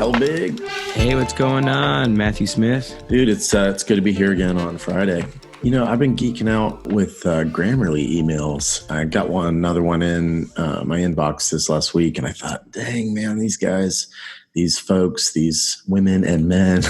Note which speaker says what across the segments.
Speaker 1: Helbig.
Speaker 2: Hey, what's going on? Matthew Smith.
Speaker 1: Dude, it's good to be here again on Friday. You know, I've been geeking out with Grammarly emails. I got another one in my inbox this last week, and I thought, dang, man, these guys, these folks, these women and men,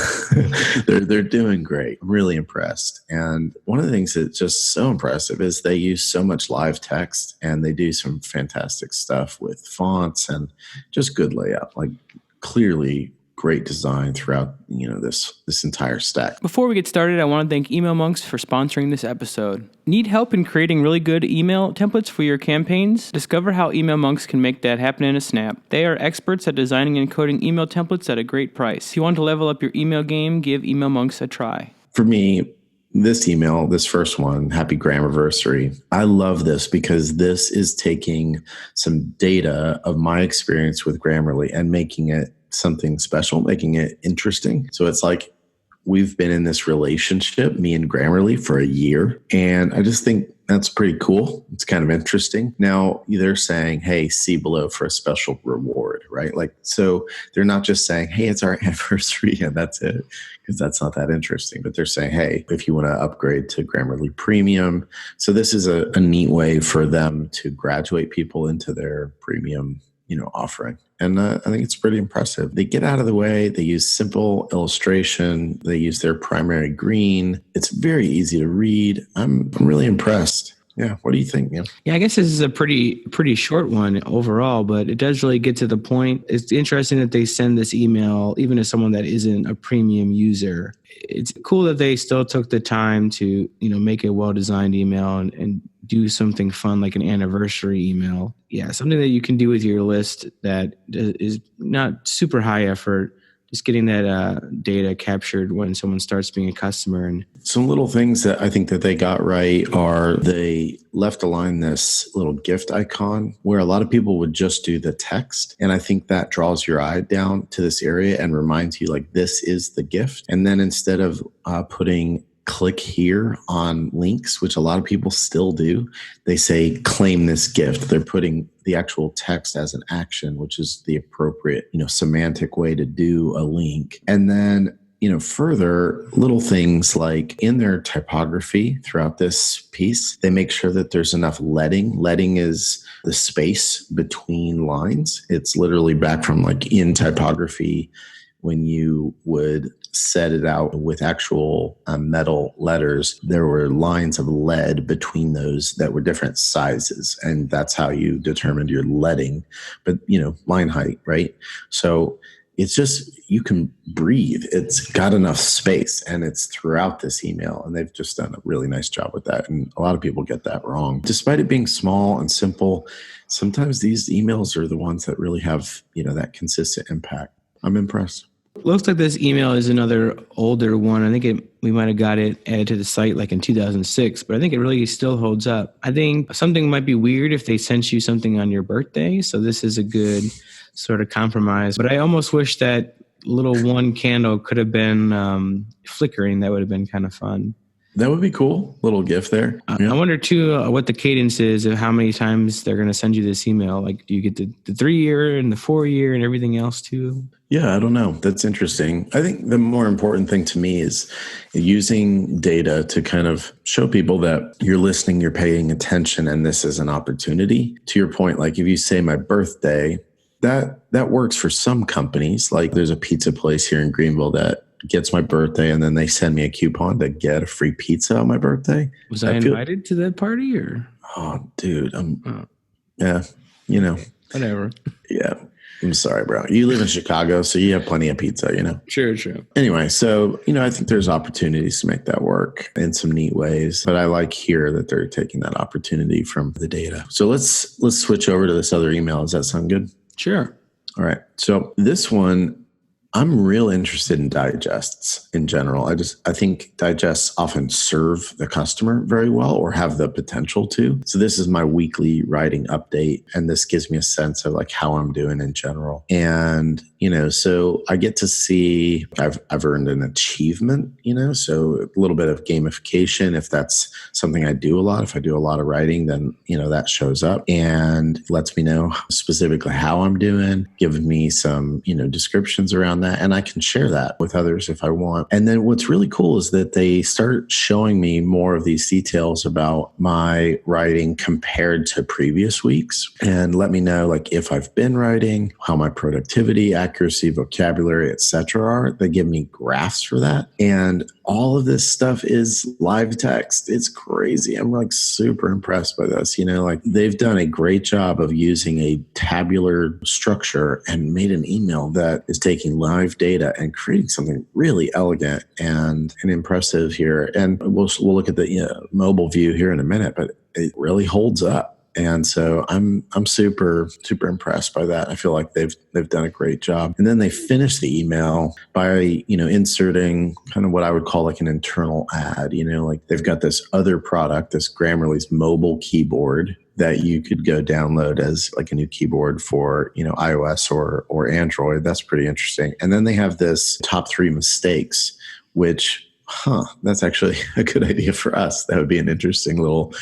Speaker 1: they're doing great. I'm really impressed. And one of the things that's just so impressive is they use so much live text, and they do some fantastic stuff with fonts and just good layout, like clearly great design throughout, this entire stack.
Speaker 2: Before we get started, I want to thank Email Monks for sponsoring this episode. Need help in creating really good email templates for your campaigns? Discover how Email Monks can make that happen in a snap. They are experts at designing and coding email templates at a great price. If you want to level up your email game, give Email Monks a try.
Speaker 1: For me, this email, this first one, Happy Grammarversary, I love this because this is taking some data of my experience with Grammarly and making it something special, making it interesting. So it's like we've been in this relationship, me and Grammarly, for a year. And I just think that's pretty cool. It's kind of interesting. Now they're saying, hey, see below for a special reward, right? Like, so they're not just saying, hey, it's our anniversary and that's it, because that's not that interesting. But they're saying, hey, if you want to upgrade to Grammarly Premium. So this is a neat way for them to graduate people into their premium offering. And I think it's pretty impressive. They get out of the way. They use simple illustration. They use their primary green. It's very easy to read. I'm really impressed. Yeah. What do you think, man?
Speaker 2: Yeah, I guess this is a pretty short one overall, but it does really get to the point. It's interesting that they send this email even to someone that isn't a premium user. It's cool that they still took the time to, make a well-designed email and do something fun like an anniversary email. Yeah, something that you can do with your list that is not super high effort. Just getting that data captured when someone starts being a customer. And
Speaker 1: some little things that I think that they got right are they left align this little gift icon where a lot of people would just do the text. And I think that draws your eye down to this area and reminds you like this is the gift. And then instead of putting click here on links, which a lot of people still do, they say claim this gift. They're putting the actual text as an action, which is the appropriate, semantic way to do a link. And then, further little things like in their typography throughout this piece, they make sure that there's enough leading. Leading is the space between lines. It's literally back from like in typography when you would set it out with actual metal letters, there were lines of lead between those that were different sizes. And that's how you determined your leading, but line height, right? So it's just, you can breathe. It's got enough space and it's throughout this email. And they've just done a really nice job with that. And a lot of people get that wrong. Despite it being small and simple, sometimes these emails are the ones that really have, that consistent impact. I'm impressed.
Speaker 2: Looks like this email is another older one. I think we might have got it added to the site like in 2006, but I think it really still holds up. I think something might be weird if they sent you something on your birthday. So this is a good sort of compromise. But I almost wish that little one candle could have been flickering. That would have been kind of fun.
Speaker 1: That would be cool. Little gift there.
Speaker 2: Yeah. I wonder too what the cadence is of how many times they're going to send you this email. Like, do you get the 3-year and the 4-year and everything else too?
Speaker 1: Yeah, I don't know. That's interesting. I think the more important thing to me is using data to kind of show people that you're listening, you're paying attention, and this is an opportunity. To your point, like if you say my birthday, that works for some companies. Like there's a pizza place here in Greenville that gets my birthday and then they send me a coupon to get a free pizza on my birthday.
Speaker 2: Was I invited to that party or?
Speaker 1: Oh, dude. Yeah,
Speaker 2: Whatever.
Speaker 1: Yeah. I'm sorry, bro. You live in Chicago, so you have plenty of pizza,
Speaker 2: Sure.
Speaker 1: Anyway, so, I think there's opportunities to make that work in some neat ways. But I like here that they're taking that opportunity from the data. So let's switch over to this other email. Does that sound good?
Speaker 2: Sure.
Speaker 1: All right. So this one, I'm real interested in digests in general. I think digests often serve the customer very well or have the potential to. So this is my weekly writing update, and this gives me a sense of like how I'm doing in general. And, so I get to see I've earned an achievement, so a little bit of gamification. If that's something I do a lot, if I do a lot of writing, then, that shows up and lets me know specifically how I'm doing, giving me some, descriptions around that. and I can share that with others if I want. And then what's really cool is that they start showing me more of these details about my writing compared to previous weeks, and let me know like if I've been writing, how my productivity, accuracy, vocabulary, etc. are. They give me graphs for that. And all of this stuff is live text. It's crazy. I'm like super impressed by this. Like they've done a great job of using a tabular structure and made an email that is taking live data and creating something really elegant and impressive here. And we'll look at the mobile view here in a minute, but it really holds up. And so I'm super, super impressed by that. I feel like they've done a great job. And then they finish the email by, inserting kind of what I would call like an internal ad, like they've got this other product, this Grammarly's mobile keyboard that you could go download as like a new keyboard for, iOS or Android. That's pretty interesting. And then they have this top 3 mistakes, which that's actually a good idea for us. That would be an interesting little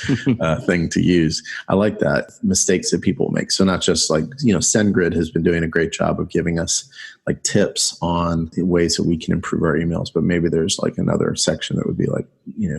Speaker 1: thing to use. I like that. Mistakes that people make. So not just like, SendGrid has been doing a great job of giving us like tips on the ways that we can improve our emails, but maybe there's like another section that would be like,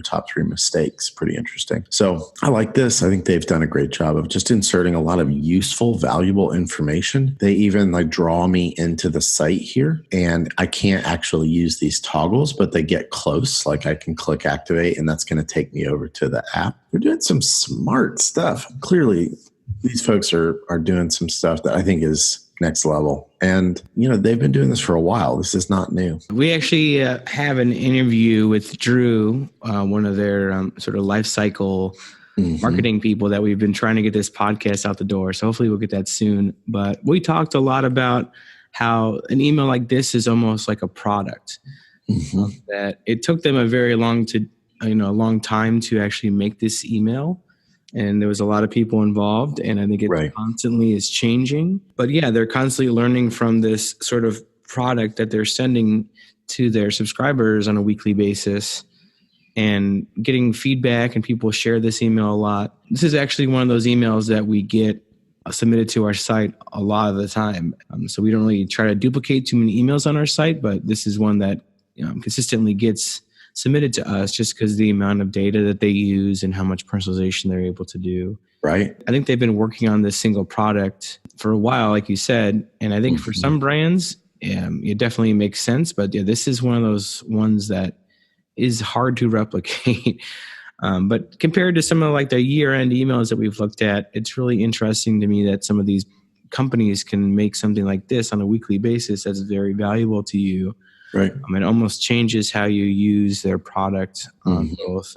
Speaker 1: top 3 mistakes. Pretty interesting. So I like this. I think they've done a great job of just inserting a lot of useful, valuable information. They even like draw me into the site here, and I can't actually use these toggles, but they get close. Like I can click activate, and that's going to take me over to the app. They're doing some smart stuff. Clearly, these folks are doing some stuff that I think is next level. And, they've been doing this for a while. This is not new.
Speaker 2: We actually have an interview with Drew, one of their sort of life cycle marketing people that we've been trying to get this podcast out the door. So hopefully we'll get that soon. But we talked a lot about how an email like this is almost like a product. That it took them a very long time to actually make this email. And there was a lot of people involved, and I think it constantly is changing. But yeah, they're constantly learning from this sort of product that they're sending to their subscribers on a weekly basis and getting feedback, and people share this email a lot. This is actually one of those emails that we get submitted to our site a lot of the time. So we don't really try to duplicate too many emails on our site, but this is one that consistently gets submitted to us just because the amount of data that they use and how much personalization they're able to do.
Speaker 1: Right.
Speaker 2: I think they've been working on this single product for a while, like you said. And I think for some brands, it definitely makes sense. But yeah, this is one of those ones that is hard to replicate. But compared to some of like the year-end emails that we've looked at, it's really interesting to me that some of these companies can make something like this on a weekly basis that's very valuable to you.
Speaker 1: Right.
Speaker 2: It almost changes how you use their product on both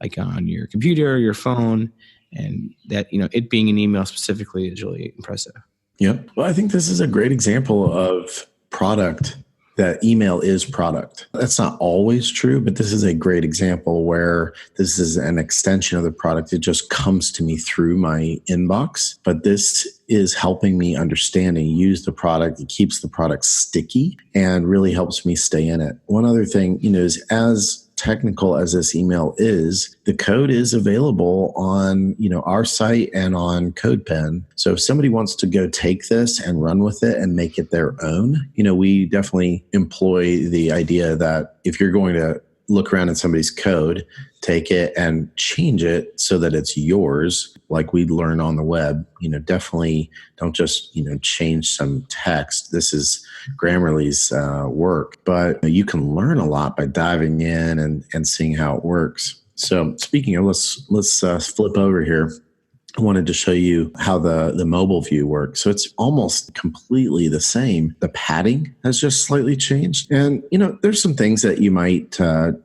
Speaker 2: like on your computer, your phone, and that, it being an email specifically is really impressive.
Speaker 1: Yeah. Well, I think this is a great example of product, that email is product. That's not always true, but this is a great example where this is an extension of the product. It just comes to me through my inbox, but this is helping me understand and use the product. It keeps the product sticky and really helps me stay in it. One other thing, is as technical as this email is, the code is available on, our site and on CodePen. So if somebody wants to go take this and run with it and make it their own, we definitely employ the idea that if you're going to look around at somebody's code, take it and change it so that it's yours, like we learn on the web. Definitely don't just, change some text. This is Grammarly's work, but you can learn a lot by diving in and seeing how it works. So speaking of, let's flip over here. I wanted to show you how the mobile view works. So it's almost completely the same. The padding has just slightly changed. And, there's some things that you might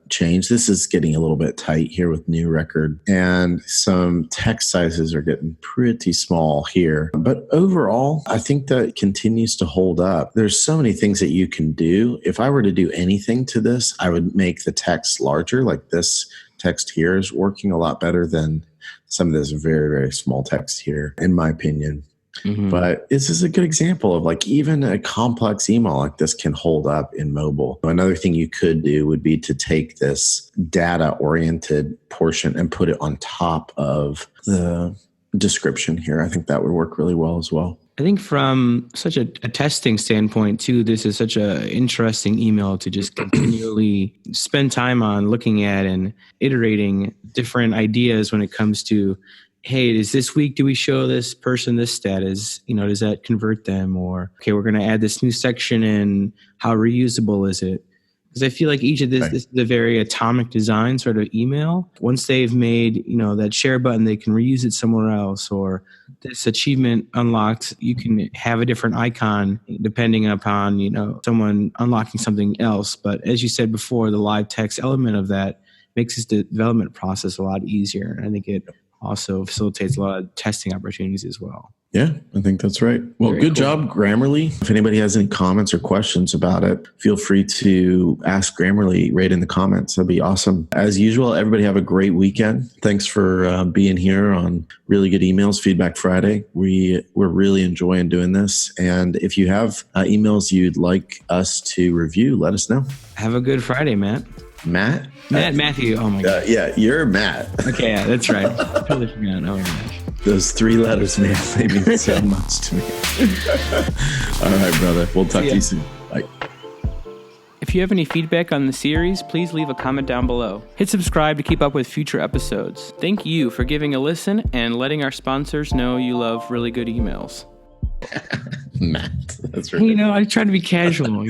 Speaker 1: change. This is getting a little bit tight here with new record, and some text sizes are getting pretty small here. But overall, I think that continues to hold up. There's so many things that you can do. If I were to do anything to this, I would make the text larger. Like this text here is working a lot better than some of this very, very small text here, in my opinion. But this is a good example of like even a complex email like this can hold up in mobile. Another thing you could do would be to take this data-oriented portion and put it on top of the description here. I think that would work really well as well.
Speaker 2: I think from such a testing standpoint too, this is such a interesting email to just continually spend time on looking at and iterating different ideas when it comes to, hey, is this week, do we show this person this status? Does that convert them? Or, okay, we're going to add this new section in. How reusable is it? Because I feel like each of this is a very atomic design sort of email. Once they've made, that share button, they can reuse it somewhere else. Or this achievement unlocked, you can have a different icon depending upon, someone unlocking something else. But as you said before, the live text element of that makes this development process a lot easier. And I think it also facilitates a lot of testing opportunities as well.
Speaker 1: Yeah, I think that's right. Well, good job, Grammarly. If anybody has any comments or questions about it, feel free to ask Grammarly right in the comments. That'd be awesome. As usual, everybody have a great weekend. Thanks for being here on Really Good Emails Feedback Friday. We're really enjoying doing this. And if you have emails you'd like us to review, let us know.
Speaker 2: Have a good Friday, Matt. Matthew. Oh my God.
Speaker 1: Yeah, you're Matt.
Speaker 2: Okay, yeah, that's right. Totally forgot. Oh my gosh.
Speaker 1: Those 3 letters, man, they mean so much to me. All right, brother. We'll talk to you soon. Bye.
Speaker 3: If you have any feedback on the series, please leave a comment down below. Hit subscribe to keep up with future episodes. Thank you for giving a listen and letting our sponsors know you love really good emails.
Speaker 1: Matt, that's right.
Speaker 2: I try to be casual,